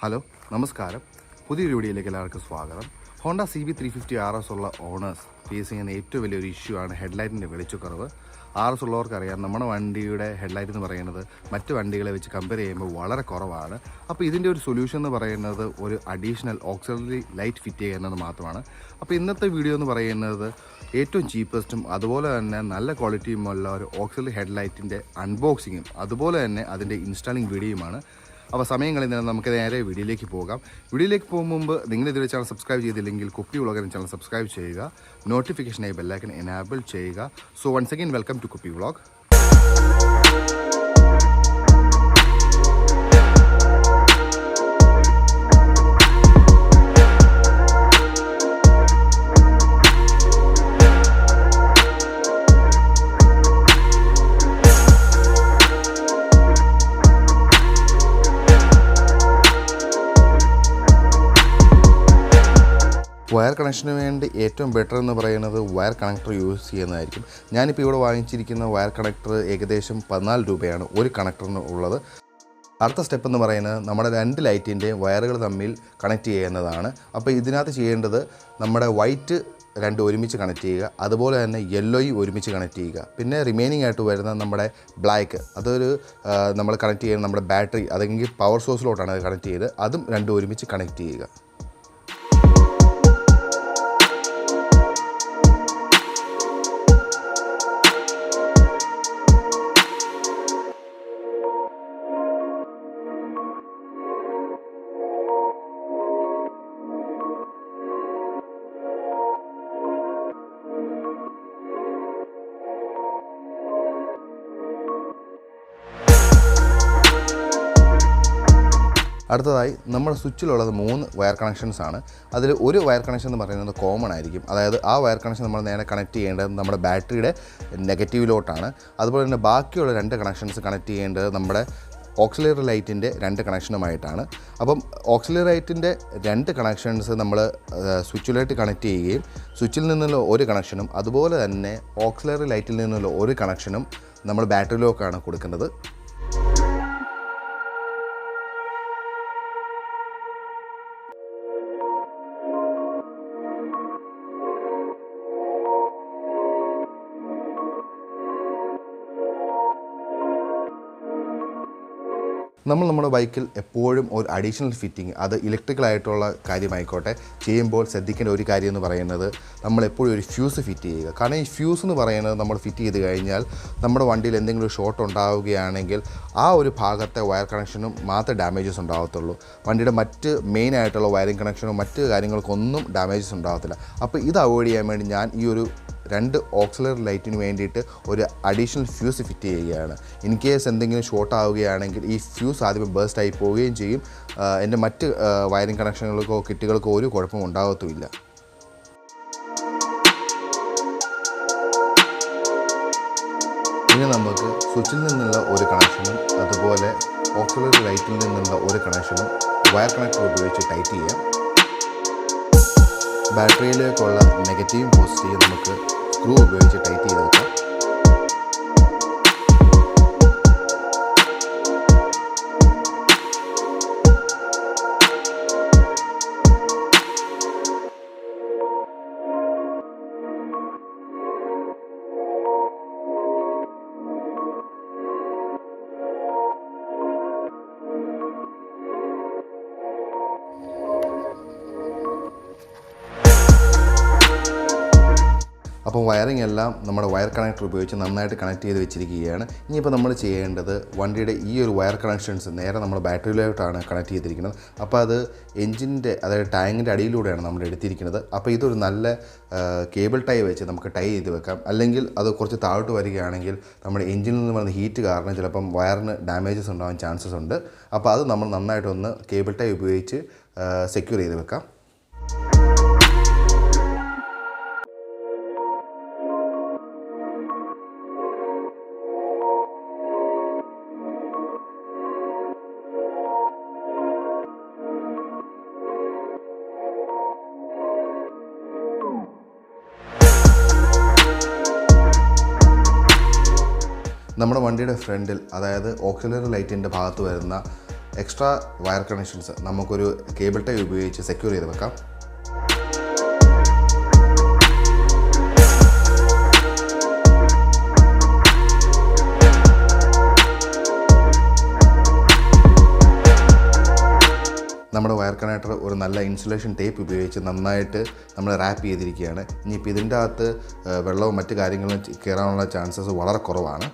Hello നമസ്കാരം. പുതിയൊരു വീഡിയോയിലേക്ക് എല്ലാവർക്കും സ്വാഗതം. ഹോണ്ട CB350rs ഉള്ള ഓണേഴ്സ് ഫേസ് ചെയ്യുന്ന ഏറ്റവും വലിയൊരു ഇഷ്യൂ ആണ് ഹെഡ്ലൈറ്റിൻ്റെ വെളിച്ചക്കുറവ്. RS ഉള്ളവർക്കറിയാം, നമ്മുടെ വണ്ടിയുടെ ഹെഡ്ലൈറ്റ് എന്ന് പറയുന്നത് മറ്റ് വണ്ടികളെ വെച്ച് കമ്പയർ ചെയ്യുമ്പോൾ വളരെ കുറവാണ്. അപ്പോൾ ഇതിൻ്റെ ഒരു സൊല്യൂഷൻ എന്ന് പറയുന്നത് ഒരു അഡീഷണൽ ഓക്സിലറി ലൈറ്റ് ഫിറ്റ് ചെയ്യുക എന്നത് മാത്രമാണ്. അപ്പോൾ ഇന്നത്തെ വീഡിയോ എന്ന് പറയുന്നത് ഏറ്റവും ചീപ്പസ്റ്റും അതുപോലെ തന്നെ നല്ല ക്വാളിറ്റിയുമുള്ള ഒരു ഓക്സിലറി ഹെഡ്ലൈറ്റിൻ്റെ അൺബോക്സിങ്ങും അതുപോലെ തന്നെ അതിൻ്റെ ഇൻസ്റ്റാളിങ് വീഡിയോയുമാണ്. അപ്പോൾ സമയം കളയുന്നതിന് നമുക്ക് നേരെ വീഡിയോയിലേക്ക് പോകാം. വീഡിയോയിലേക്ക് പോകും മുമ്പ് നിങ്ങൾ ഇതുവരെ ചാനൽ സബ്സ്ക്രൈബ് ചെയ്തില്ലെങ്കിൽ കുപ്പി വ്ളോഗർ ചാനൽ സബ്സ്ക്രൈബ് ചെയ്യുക, നോട്ടിഫിക്കേഷനായി ബെല്ലൈക്കൺ എനാബിൾ ചെയ്യുക. So once again welcome to Kuppi vlog. Wire കണക്ഷന് വേണ്ടി ഏറ്റവും ബെറ്റർ എന്ന് പറയുന്നത് വയർ കണക്ടർ യൂസ് ചെയ്യുന്നതായിരിക്കും. ഞാനിപ്പോൾ ഇവിടെ വാങ്ങിച്ചിരിക്കുന്ന വയർ കണക്ടർ ഏകദേശം 14 രൂപയാണ് ഒരു കണക്ടറിന് ഉള്ളത്. അടുത്ത സ്റ്റെപ്പ് എന്ന് പറയുന്നത് നമ്മുടെ രണ്ട് ലൈറ്റിൻ്റെ വയറുകൾ തമ്മിൽ കണക്ട് ചെയ്യുന്നതാണ്. അപ്പോൾ ഇതിനകത്ത് ചെയ്യേണ്ടത് നമ്മുടെ വൈറ്റ് രണ്ട് ഒരുമിച്ച് കണക്ട് ചെയ്യുക, അതുപോലെ തന്നെ യെല്ലോയും ഒരുമിച്ച് കണക്ട് ചെയ്യുക. പിന്നെ റിമൈനിങ് ആയിട്ട് വരുന്ന നമ്മുടെ ബ്ലാക്ക്, അതൊരു നമ്മൾ കണക്ട് ചെയ്യുന്ന നമ്മുടെ ബാറ്ററി, അതെങ്കിൽ പവർ സോഴ്സിലോട്ടാണ് അത് കണക്ട് ചെയ്ത് അതും രണ്ടും ഒരുമിച്ച് കണക്ട് ചെയ്യുക. അടുത്തതായി നമ്മുടെ സ്വിച്ചിലുള്ളത് 3 വയർ കണക്ഷൻസ് ആണ്. അതിൽ ഒരു വയർ കണക്ഷൻ എന്ന് പറയുന്നത് കോമൺ ആയിരിക്കും. അതായത് ആ വയർ കണക്ഷൻ നമ്മൾ നേരെ കണക്ട് ചെയ്യേണ്ടത് നമ്മുടെ ബാറ്ററിയുടെ നെഗറ്റീവിലോട്ടാണ്. അതുപോലെ തന്നെ ബാക്കിയുള്ള 2 കണക്ഷൻസ് കണക്ട് ചെയ്യേണ്ടത് നമ്മുടെ ഓക്സിലറി ലൈറ്റിൻ്റെ 2 കണക്ഷനുമായിട്ടാണ്. അപ്പം ഓക്സിലറി ലൈറ്റിൻ്റെ 2 കണക്ഷൻസ് നമ്മൾ സ്വിച്ചിലോട്ട് കണക്ട് ചെയ്യുകയും സ്വിച്ചിൽ നിന്നുള്ള ഒരു കണക്ഷനും അതുപോലെ തന്നെ ഓക്സിലറി ലൈറ്റിൽ നിന്നുള്ള ഒരു കണക്ഷനും നമ്മൾ ബാറ്ററിയിലേക്കാണ് കൊടുക്കുന്നത്. നമ്മുടെ ബൈക്കിൽ എപ്പോഴും ഒരു അഡീഷണൽ ഫിറ്റിംഗ്, അത് ഇലക്ട്രിക്കലായിട്ടുള്ള കാര്യമായിക്കോട്ടെ, ചെയ്യുമ്പോൾ ശ്രദ്ധിക്കേണ്ട ഒരു കാര്യം എന്ന് പറയുന്നത് നമ്മളെപ്പോഴും ഒരു ഫ്യൂസ് ഫിറ്റ് ചെയ്യുക. കാരണം ഈ ഫ്യൂസ് എന്ന് പറയുന്നത് നമ്മൾ ഫിറ്റ് ചെയ്ത് കഴിഞ്ഞാൽ നമ്മുടെ വണ്ടിയിൽ എന്തെങ്കിലും ഒരു ഷോർട്ട് ഉണ്ടാവുകയാണെങ്കിൽ ആ ഒരു ഭാഗത്തെ വയർ കണക്ഷനും മാത്രമേ ഡാമേജസ് ഉണ്ടാകത്തുള്ളൂ. വണ്ടിയുടെ മറ്റ് മെയിൻ ആയിട്ടുള്ള വയറിംഗ് കണക്ഷനും മറ്റ് കാര്യങ്ങൾക്കൊന്നും ഡാമേജസ് ഉണ്ടാകത്തില്ല. അപ്പോൾ ഇത് അവോയ്ഡ് ചെയ്യാൻ വേണ്ടി ഞാൻ ഈ ഒരു 2 ഓക്സിലറി ലൈറ്റിന് വേണ്ടിയിട്ട് ഒരു അഡീഷണൽ ഫ്യൂസ് ഫിറ്റ് ചെയ്യുകയാണ്. ഇൻ കേസ് എന്തെങ്കിലും ഷോർട്ട് ആവുകയാണെങ്കിൽ ഈ ഫ്യൂസ് ആദ്യമേ ബേസ്റ്റ് ആയി പോവുകയും ചെയ്യും. എൻ്റെ മറ്റ് വയറിംഗ് കണക്ഷനുകൾക്കോ കിറ്റുകൾക്കോ ഒരു കുഴപ്പവും ഉണ്ടാകത്തുമില്ല. ഇനി നമുക്ക് സ്വിച്ചിൽ നിന്നുള്ള ഒരു കണക്ഷനും അതുപോലെ ഓക്സിലറി ലൈറ്റിൽ നിന്നുള്ള ഒരു കണക്ഷനും വയർ കണക്ടർ ഉപയോഗിച്ച് ടൈറ്റ് ചെയ്യാം. ബാറ്ററിയിലേക്കുള്ള നെഗറ്റീവും പോസിറ്റീവും നമുക്ക് സ്ക്രൂ ഉപയോഗിച്ച് ടൈറ്റ് ചെയ്ത് വെക്കാം. അപ്പോൾ വയറിംഗ് എല്ലാം നമ്മുടെ വയർ കണക്ടർ ഉപയോഗിച്ച് നന്നായിട്ട് കണക്ട് ചെയ്ത് വെച്ചിരിക്കുകയാണ്. ഇനിയിപ്പോൾ നമ്മൾ ചെയ്യേണ്ടത് വണ്ടിയുടെ ഈ ഒരു വയർ കണക്ഷൻസ് നേരെ നമ്മൾ ബാറ്ററിയിലോട്ടാണ് കണക്ട് ചെയ്തിരിക്കുന്നത്. അപ്പോൾ അത് എൻജിൻ്റെ, അതായത് ടാങ്കിൻ്റെ അടിയിലൂടെയാണ് നമ്മൾ എടുത്തിരിക്കുന്നത്. അപ്പോൾ ഇതൊരു നല്ല കേബിൾ ടൈ വെച്ച് നമുക്ക് ടൈ ചെയ്ത് വെക്കാം. അല്ലെങ്കിൽ അത് കുറച്ച് താഴോട്ട് വരികയാണെങ്കിൽ നമ്മുടെ എൻജിനിൽ നിന്ന് വരുന്ന ഹീറ്റ് കാരണം ചിലപ്പം വയറിന് ഡാമേജസ് ഉണ്ടാകാൻ ചാൻസസ് ഉണ്ട്. അപ്പോൾ അത് നമ്മൾ നന്നായിട്ടൊന്ന് കേബിൾ ടൈ ഉപയോഗിച്ച് സെക്യൂർ ചെയ്ത് വെക്കാം. നമ്മുടെ വണ്ടിയുടെ ഫ്രണ്ടിൽ, അതായത് ഓക്സിലറി ലൈറ്റിൻ്റെ ഭാഗത്ത് വരുന്ന എക്സ്ട്രാ വയർ കണക്ഷൻസ് നമുക്കൊരു കേബിൾ ടൈ ഉപയോഗിച്ച് സെക്യൂർ ചെയ്ത് വെക്കാം. നമ്മുടെ വയർ കണക്ടർ ഒരു നല്ല ഇൻസുലേഷൻ ടേപ്പ് ഉപയോഗിച്ച് നന്നായിട്ട് നമ്മൾ റാപ്പ് ചെയ്തിരിക്കുകയാണ്. ഇനിയിപ്പോൾ ഇതിൻ്റെ അകത്ത് വെള്ളവും മറ്റു കാര്യങ്ങളും കയറാനുള്ള ചാൻസസ് വളരെ കുറവാണ്.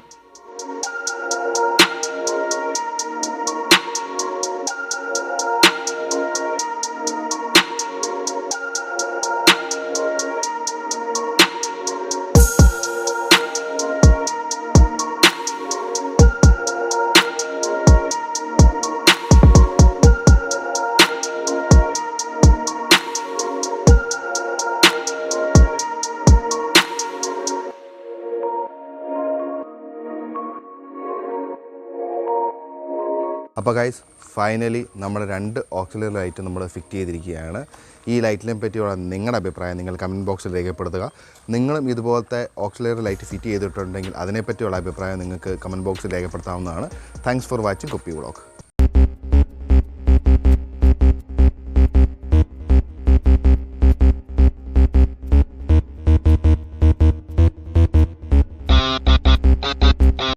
അപ്പോൾ ഗൈസ്, ഫൈനലി നമ്മുടെ 2 ഓക്സിലറി ലൈറ്റ് നമ്മൾ ഫിറ്റ് ചെയ്തിരിക്കുകയാണ്. ഈ ലൈറ്റിനെ പറ്റിയുള്ള നിങ്ങളുടെ അഭിപ്രായം നിങ്ങൾ കമൻറ്റ് ബോക്സിൽ രേഖപ്പെടുത്തുക. നിങ്ങളും ഇതുപോലത്തെ ഓക്സിലറി ലൈറ്റ് ഫിറ്റ് ചെയ്തിട്ടുണ്ടെങ്കിൽ അതിനെപ്പറ്റിയുള്ള അഭിപ്രായം നിങ്ങൾക്ക് കമൻറ്റ് ബോക്സിൽ രേഖപ്പെടുത്താവുന്നതാണ്. താങ്ക്സ് ഫോർ വാച്ചിങ് കുപ്പി വ്ളോഗ്.